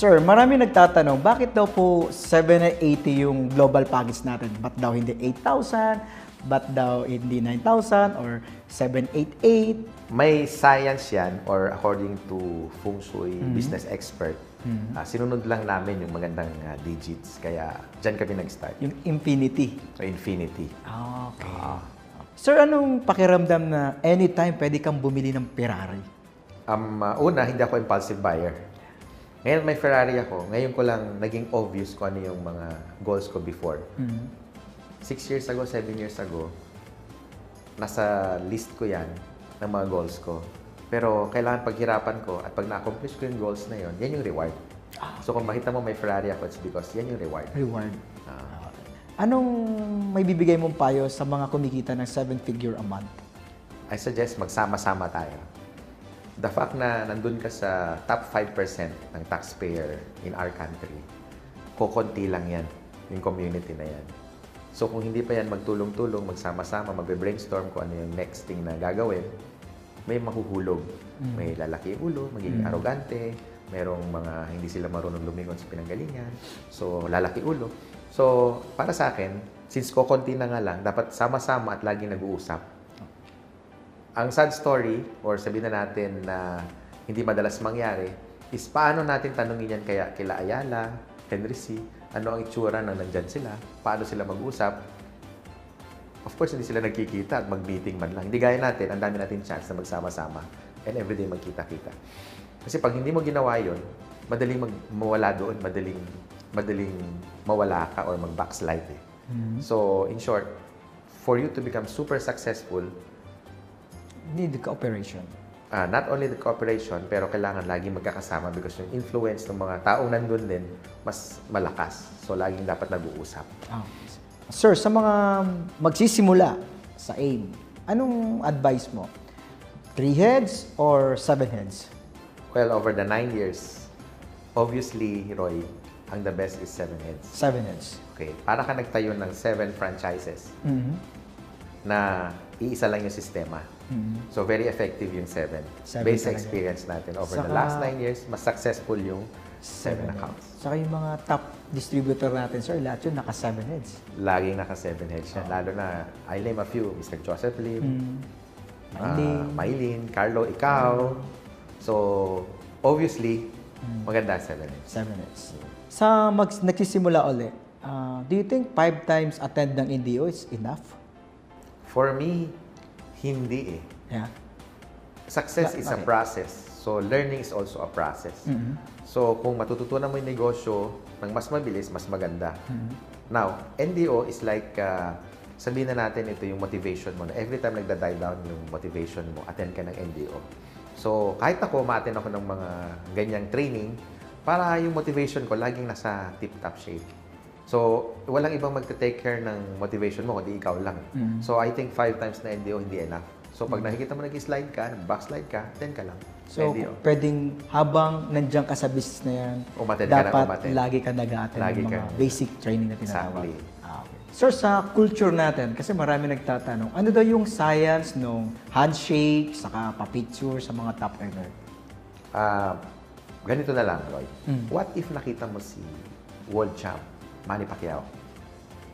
Sir, marami nagtatanong, bakit daw po 780 yung global package natin? Ba't daw hindi 8,000? Ba't daw hindi 9,000 or 788? May science yan or according to Feng Shui business expert, sinunod lang namin yung magandang digits. Kaya dyan kami nag-start. Yung infinity. So, infinity. Okay. Sir, anong pakiramdam na anytime pwede kang bumili ng Ferrari? Una, hindi ako impulsive buyer. Ngayon may Ferrari ako. Ngayon ko lang naging obvious kung ano yung mga goals ko before. 6 years ago, 7 years ago, nasa list ko yan ng mga goals ko. Pero kailangan paghirapan ko at pag na-accomplish ko yung goals na yon, yan yung reward. So kung makita mo may Ferrari ako, it's because yan yung reward. Reward. Anong may bibigay mong payo sa mga kumikita ng 7-figure a month? I suggest magsama-sama tayo. The fact na nandun ka sa top 5% ng taxpayer in our country, kukunti lang yan, yung community na yan. So kung hindi pa yan magtulong-tulong, magsama-sama, magbe-brainstorm kung ano yung next thing na gagawin, may mahuhulog. May lalaki yung ulo, magiging arrogante, merong mga hindi sila marunong lumingon sa pinanggalingan, so lalaki ulo. So para sa akin, since kukunti na nga lang, dapat sama-sama at laging nag-uusap. Ang sad story, or sabihin na natin na hindi madalas mangyari, is paano natin tanungin yan kila Ayala, Henry C., ano ang itsura na nandyan sila, paano sila mag-usap. Of course, hindi sila nagkikita at mag-meeting man lang. Hindi gaya natin, ang dami natin chance na magsama-sama and everyday magkita-kita. Kasi pag hindi mo ginawa yun, madaling mawala doon, madaling mawala ka or mag-backslide eh. So, in short, for you to become super successful, Need cooperation. not only the cooperation, pero kailangan laging magkakasama because yung influence ng mga taong nandun din, mas malakas. So, laging dapat nag-uusap. Sir, sa mga magsisimula sa AIM, anong advice mo? 3 heads or 7 heads? Well, over the 9 years, obviously, Roy, ang the best is 7 heads. 7 heads. Okay, para ka nagtayo ng 7 franchises na iisa lang yung sistema. So, very effective yung 7. Based sa talaga. experience natin. Over the Saka- last 9 years, mas successful yung 7 accounts. Saka yung mga top distributor natin, sir, lahat yun naka 7 heads. Laging naka 7 heads yan. Lalo na, I'll name a few, Mr. Joseph Lim, Maylin, Carlo, ikaw. So, obviously, maganda 7 heads. 7 heads. Sa nagsisimula ulit, do you think 5 times attend ng NDO is enough? For me, hindi eh. Yeah. Success is a Bakit? process. So, learning is also a process. So, kung matututunan mo yung negosyo ng mas mabilis, mas maganda. Now, NDO is like, sabihin na natin ito yung motivation mo. Na every time nagda-die down yung motivation mo, attend ka ng NDO. So, kahit ako, ma-attend ako ng mga ganyang training para yung motivation ko laging nasa tip-top shape. So, walang ibang magte-take care ng motivation mo, kundi ikaw lang. So, I think 5 times na NDO hindi enough. So, pag nakikita mo nag-slide ka, backslide ka, attend ka lang. So, NDO. pwedeng habang nandiyan ka sa business na yan, Umattend ka na dapat umattend. lagi ka nag-a-attend Lagi ng mga ka. basic training na tinatawag. Exactly. Okay. Sir, sa culture natin, kasi marami nagtatanong, ano daw yung science ng handshake, saka pa-picture sa mga top earner? Ganito na lang, Roy. What if nakita mo si world champ, Manny Pacquiao,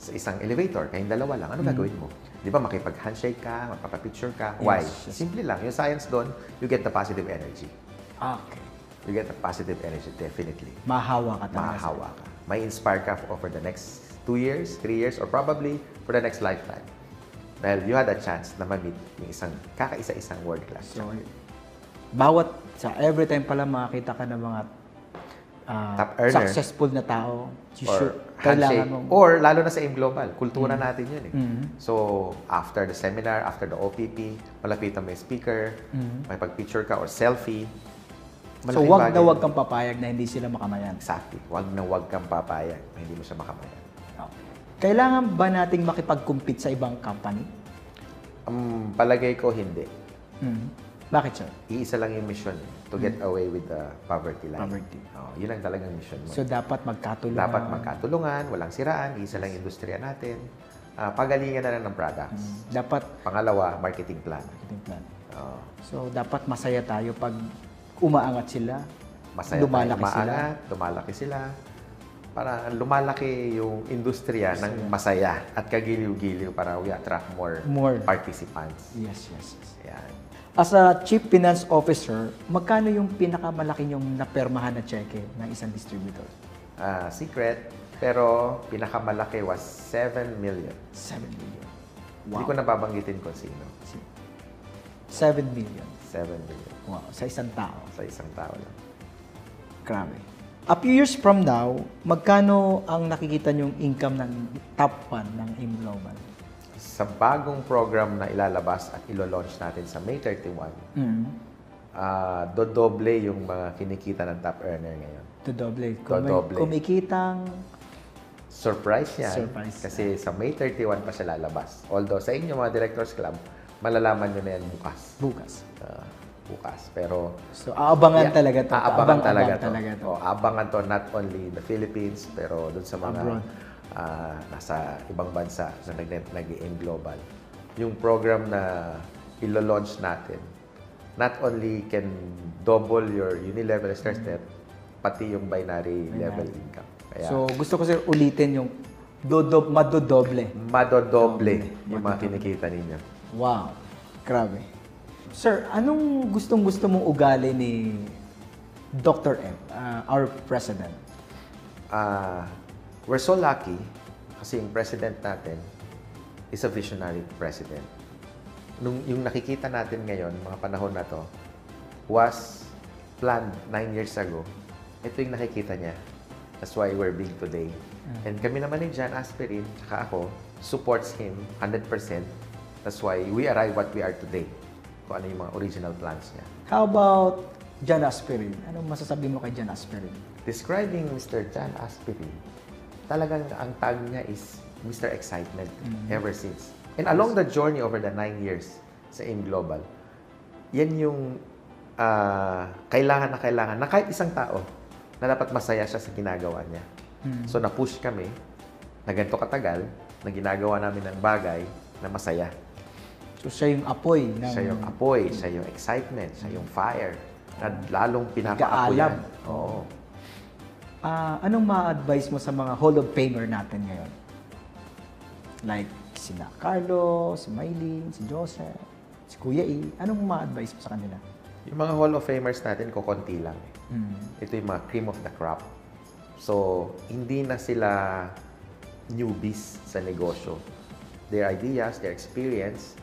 sa isang elevator, kayong dalawa lang, ano gagawin mo? Di ba, makipag-handshake ka, magpapapicture ka? Why? Yes. Simple lang. Yung science doon, you get the positive energy. Okay. You get the positive energy, definitely. Mahawa ka talaga. Mahahawa ka. May inspire ka over the next 2 years, 3 years, or probably for the next lifetime. Dahil you had a chance na ma-meet yung isang kakaisa-isang world-class So, champ. bawat sa every time pala makakita ka ng mga Top earner. successful na tao, Or kailangan handshake. mong Or lalo na sa AIM Global, kultura natin yun eh. So, after the seminar, after the OPP, malapitan mo yung speaker, may pag-picture ka or selfie. So, Malaking wag bagay na wag yun. kang papayag na hindi sila makamayan. Exactly. Wag na wag kang papayag na hindi mo siya makamayan. Kailangan ba nating makipag-compete sa ibang company? Palagay ko hindi. Bakit, sir? Iisa lang yung mission to get away with the poverty line. Poverty. Yun ang talagang mission mo. So, dapat magkatulungan. Dapat magkatulungan, walang siraan, iisa lang yung industriya natin. Pagalingan na lang ng products. Dapat Pangalawa, marketing plan. marketing plan. Oo. So, dapat masaya tayo pag umaangat sila. masaya lumalaki tayo, sila. maangat, lumalaki sila. Para lumalaki yung industriya ng masaya at kagiliw-giliw para we attract more participants. Yes, yes, yes. Yan. As a Chief Finance Officer, magkano yung pinakamalaki yung napermahan na cheque ng isang distributor? Secret, pero pinakamalaki was 7 million. 7 million. Hindi ko nababanggitin kung sino. 7 million. 7 million. Wow, sa isang tao. Sa isang tao lang. Grabe. A few years from now, magkano ang nakikita niyong income ng top 1 ng AIM Global? Sa bagong program na ilalabas at ilo-launch natin sa May 31, dodoble yung mga kinikita ng top earner ngayon. Dodoble. Dodoble. Kumikitang Surprise yan. Surprise. Kasi sa May 31 pa siya lalabas. Although sa inyo mga Directors Club, malalaman nyo na yan bukas. bukas. Bukas. Pero So, aabangan talaga to. Aabangan talaga to. to. Aabangan to not only the Philippines, pero dun sa mga Abroad. nasa ibang bansa na nag-aim global. Yung program na ilo-launch natin, not only can double your uni-level stress debt, pati yung binary level income. Kaya, So, gusto ko sir ulitin yung madodoble. madodoble yung mga kinikita ninyo. Wow. Grabe. Sir, anong gustong-gusto mong ugali ni Dr. M, our president? We're so lucky kasi yung president natin is a visionary president. Yung nakikita natin ngayon, mga panahon na to, was planned 9 years ago. Ito yung nakikita niya. That's why we're big today. And kami naman ni John Aspirin, tsaka ako, supports him 100%. That's why we arrive what we are today. Kung ano yung mga original plans niya. How about John Aspirin? Anong masasabi mo kay John Aspirin? Describing Mr. John Aspirin, talagang ang tag niya is Mr. Excitement ever since. And along the journey over the 9 years sa AIM Global, yan yung kailangan na kahit isang tao na dapat masaya siya sa ginagawa niya. So na-push kami na ganito katagal na ginagawa namin ng bagay na masaya. So, siya yung apoy. Siya yung apoy, siya yung excitement, siya yung fire. Na lalong pinapaapoy yan. Oo. Anong ma-advise mo sa mga Hall of Famer natin ngayon? Like, sina Carlo, si Maylene, si Joseph, si Kuya E. Anong ma-advise mo sa kanila? Yung mga Hall of Famers natin, kukunti lang. Ito yung mga cream of the crop. So, hindi na sila newbies sa negosyo. Their ideas, their experience,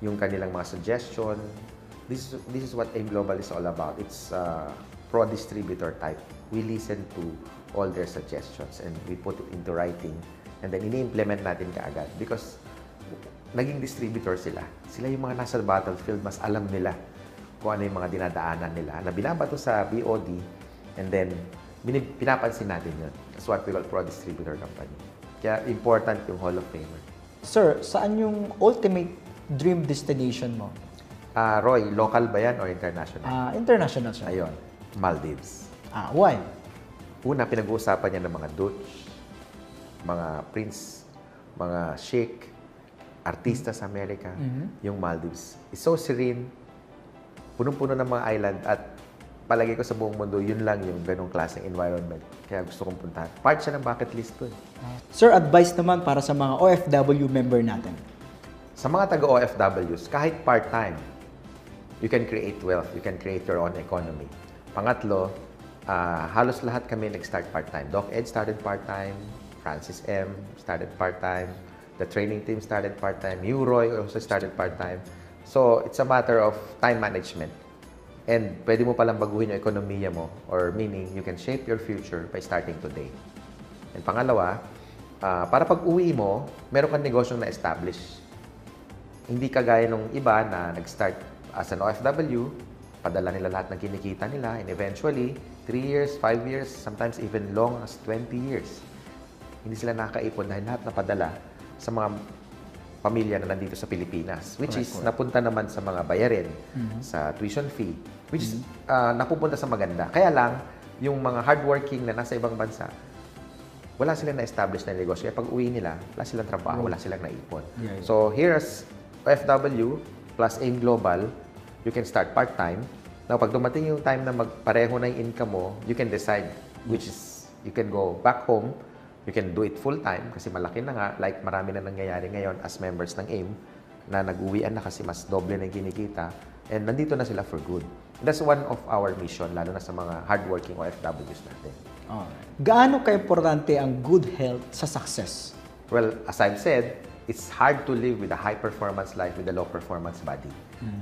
yung kanilang mga suggestion. This is what AIM Global is all about. It's pro-distributor type. We listen to all their suggestions and we put it into writing and then ini-implement natin kaagad because naging distributor sila. Sila yung mga nasa battlefield, mas alam nila kung ano yung mga dinadaanan nila na binabato sa BOD and then pinapansin natin yun. That's what we call pro-distributor company. Kaya important yung Hall of Famer. Sir, saan yung ultimate dream destination mo? Roy, local ba yan or international? International siya. Ayun, Maldives. Why? Una, pinag-uusapan niya ng mga Dutch, mga prince, mga sheikh, artista sa Amerika, yung Maldives. It's so serene, punong-puno ng mga island at palagi ko sa buong mundo, yun lang yung ganong klaseng environment. Kaya gusto kong puntahan. Part siya ng bucket list ko. Sir, advice naman para sa mga OFW member natin. Sa mga taga-OFWs, kahit part-time, you can create wealth, you can create your own economy. Pangatlo, halos lahat kami nag-start part-time. Doc Ed started part-time, Francis M. started part-time, the training team started part-time, you, Roy, also started part-time. So, it's a matter of time management. And pwede mo palang baguhin yung ekonomiya mo, or meaning, you can shape your future by starting today. And pangalawa, para pag uwi mo, meron kang negosyong na-establish. Hindi kagaya nung iba na nag-start as an OFW, padala nila lahat ng kinikita nila, and eventually, 3 years, 5 years, sometimes even long as 20 years. Hindi sila nakakaipon dahil lahat napadala sa mga pamilya na nandito sa Pilipinas, which is napunta naman sa mga bayarin, sa tuition fee, which is napupunta sa maganda. Kaya lang, yung mga hardworking na nasa ibang bansa, wala silang na-establish na negosyo. Kaya pag uwi nila, wala silang trabaho, wala silang naipon. So, here's OFW plus AIM Global, you can start part-time Now, pag dumating yung time na magpareho na yung income mo, you can decide which is, you can go back home, you can do it full-time kasi malaki na nga, like marami na nangyayari ngayon as members ng AIM na nag-uwian na kasi mas doble na yung kinikita and nandito na sila for good. That's one of our mission, lalo na sa mga hardworking OFWs natin. Gaano ka-importante ang good health sa success? Well, as I've said, it's hard to live with a high-performance life with a low-performance body.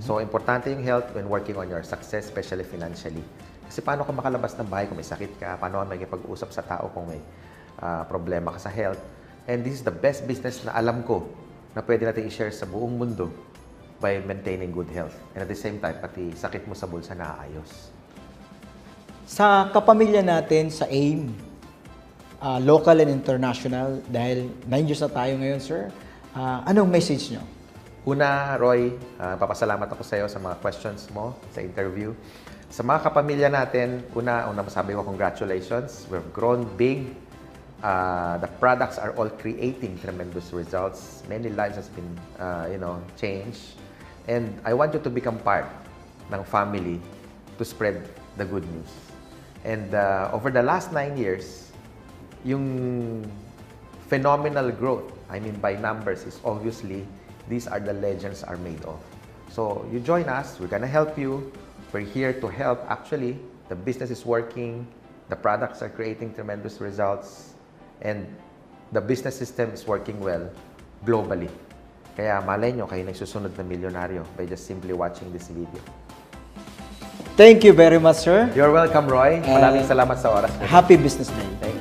So, importante yung health when working on your success, especially financially. Kasi paano ka makalabas ng bahay kung may sakit ka? Paano ka makikipag-usap sa tao kung may problema ka sa health? And this is the best business na alam ko na pwede natin i-share sa buong mundo by maintaining good health. And at the same time, pati sakit mo sa bulsa naaayos. Sa kapamilya natin sa AIM, local and international, dahil 9 years na tayo ngayon, sir, anong message nyo? Una, Roy, papasalamat ako sa iyo sa mga questions mo sa interview. Sa mga kapamilya natin, una masabi ko congratulations. We've grown big. The products are all creating tremendous results. Many lives has been, changed. And I want you to become part ng family to spread the good news. And over the last 9 years, yung phenomenal growth, I mean by numbers, is obviously these are the legends are made of. So you join us, we're gonna help you. We're here to help. Actually, the business is working, the products are creating tremendous results, and the business system is working well globally. Kaya malay nyo, kayo nagsusunod na milyonaryo by just simply watching this video. Thank you very much, sir. You're welcome, Roy. Maraming salamat sa oras mo. Happy Business Day. Thank you.